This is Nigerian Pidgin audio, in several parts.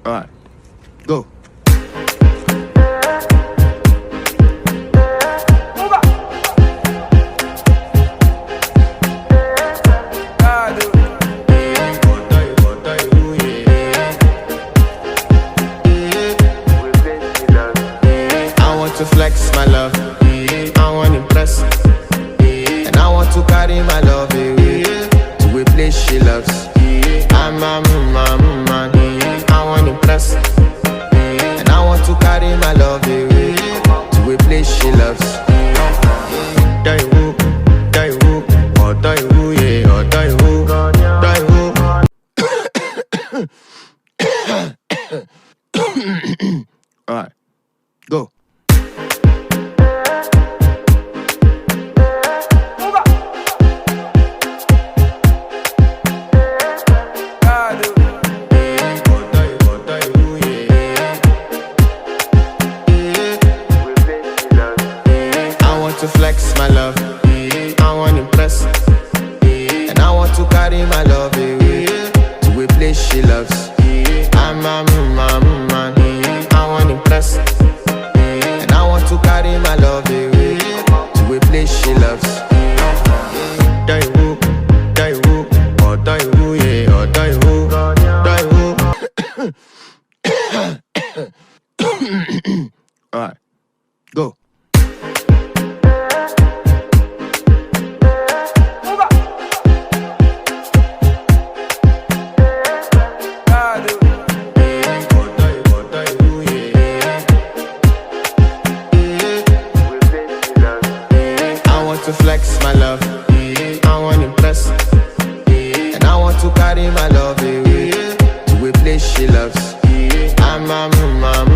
Alright, go. To flex my love, I want to impress, and I want to carry my love away to a place she loves. I'm a man, I want to impress, and I want to carry my love away to a place she loves. Die who, oh die who, yeah, oh die who, die who. Alright, go. To flex my love, I want to impress, and I want to carry my love away to a place she loves. I'm a man, I want to impress, and I want to carry my love away to a place she loves. Die who, oh die who, yeah, oh die who, die who. Alright, go. To flex my love, I want to impress, and I want to carry my love away to a place she loves. I'm a man,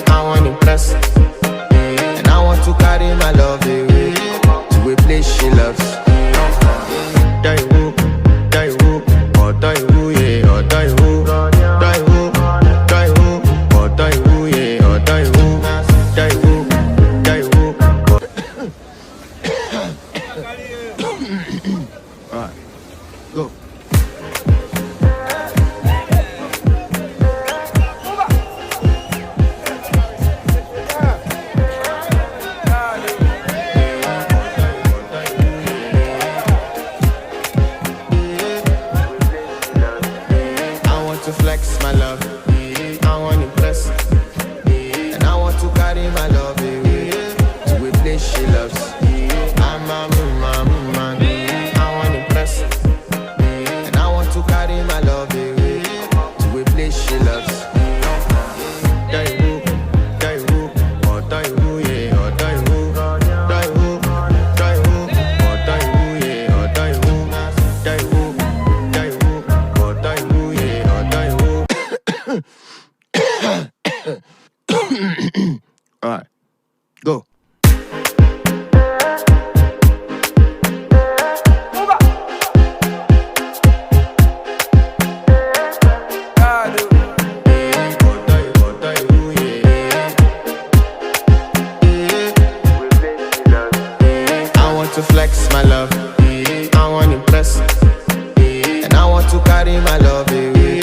I want to impress, and I want to carry my love away to a place she loves. Die who, oh die who, yeah, oh die who, die who, oh die who, yeah, oh die who, die who. Alright, go. I want to flex my love, I want to impress, and I want to carry my love away to a place she loves. I'm a man, I want to impress, and I want to carry my love away to a place she loves. Die who, oh die who, yeah, oh die who, die who, oh die who, yeah, oh die who, oh die who, yeah, oh die who. Alright, go. To flex my love, I want to impress, and I want to carry my love away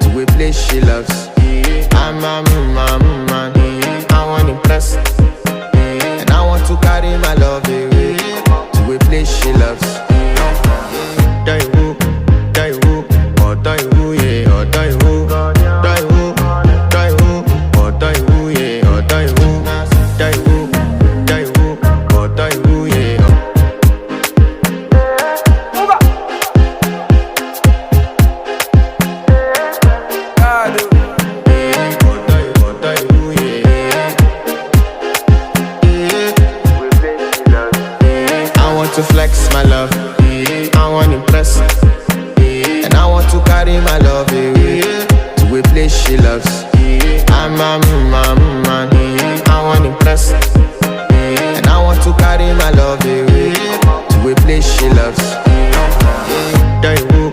to a place she loves. I'm a man, I want to impress, and I want to carry my love away to a place she loves. Die who, oh die who, yeah, oh die who, die who, oh die who, yeah, oh die who, die who, oh die who, yeah. To flex my love, I want to impress, and I want to carry my love away to a place she loves. I'm a man, I want to impress, and I want to carry my love away to a place she loves. Die who,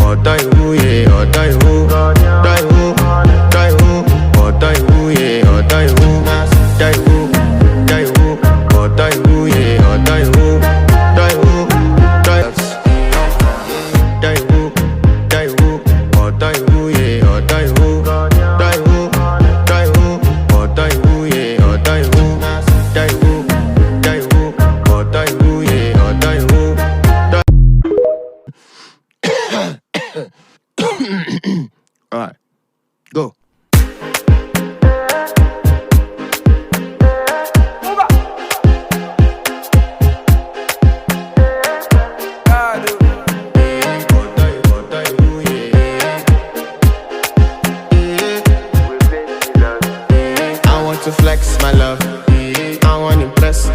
oh die who, yeah, oh die who, die who, oh die who, yeah, oh die who, oh die who, yeah, oh die who, die who, die who. Go. To flex my love, I want to impress,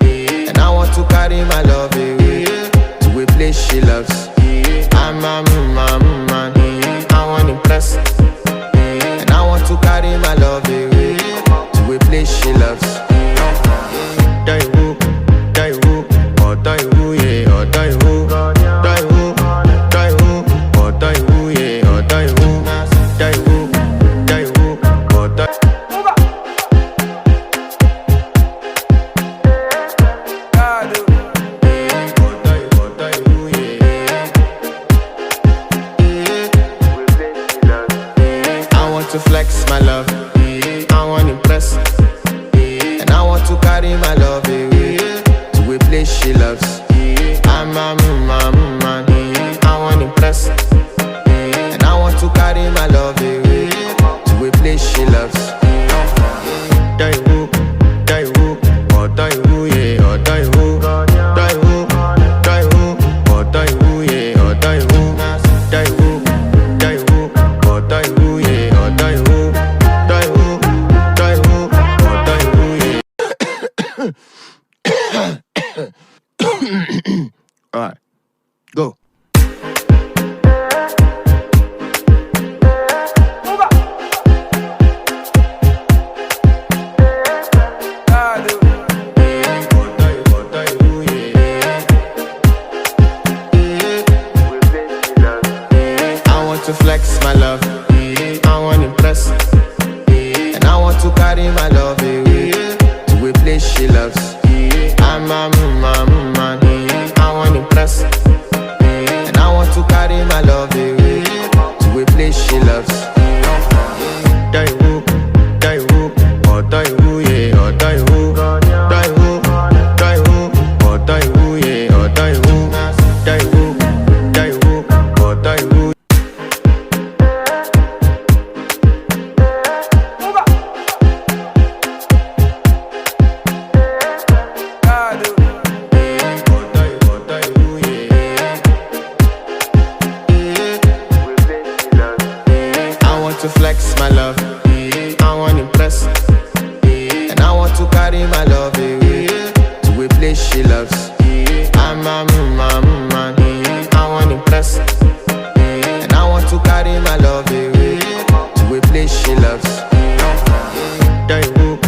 and I want to carry my love away to a place she loves. I'm a man, I want to impress, and I want to carry my love away to a place she loves. Die who, or die who, yeah, or die who, die who, or die who, yeah, or die who, die who, or die. To flex my love, I want to impress, and I want to carry my love away to a place she loves. I'm a man, I want to impress, and I want to carry my love away to a place she loves. Die who, or die who, yeah, or die who, die who, or die who, yeah, or die who, die who, or die who, yeah. Alright, go. I want to flex my love, I want to impress, and I want to carry my love away to a place she loves. I'm a man, I want to impress, and I want to carry my love away to a place she loves. Die who, or die who, yeah, or die who, die who, or die who, yeah, or die who, die who, or die who. To flex my love, I want to impress, and I want to carry my love away to a place she loves. I'm a man, I want to impress, and I want to carry my love away to a place she loves. Die who,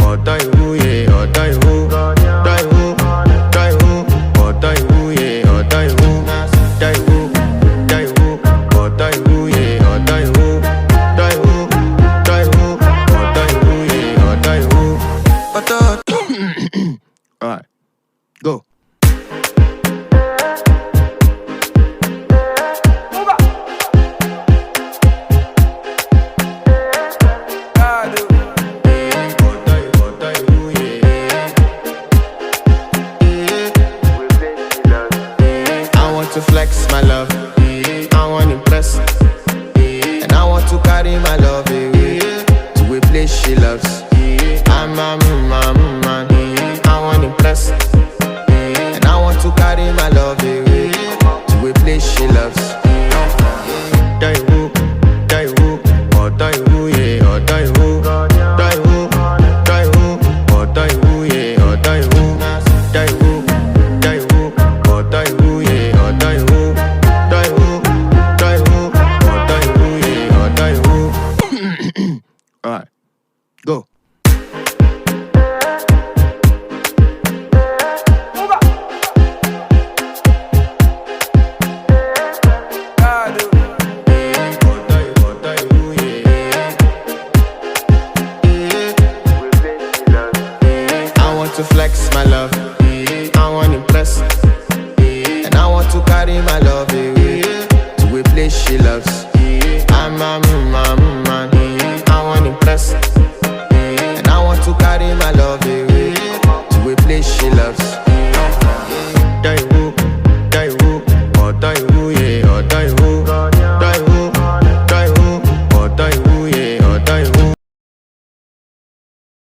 or die who, yeah, or die who, die who, or die who, yeah, or die who, die who, or die who, yeah. Alright, go. I want to flex my love, I want to impress, and I want to carry my love away to a place she loves. I'm a man, I want to impress, and I want to carry my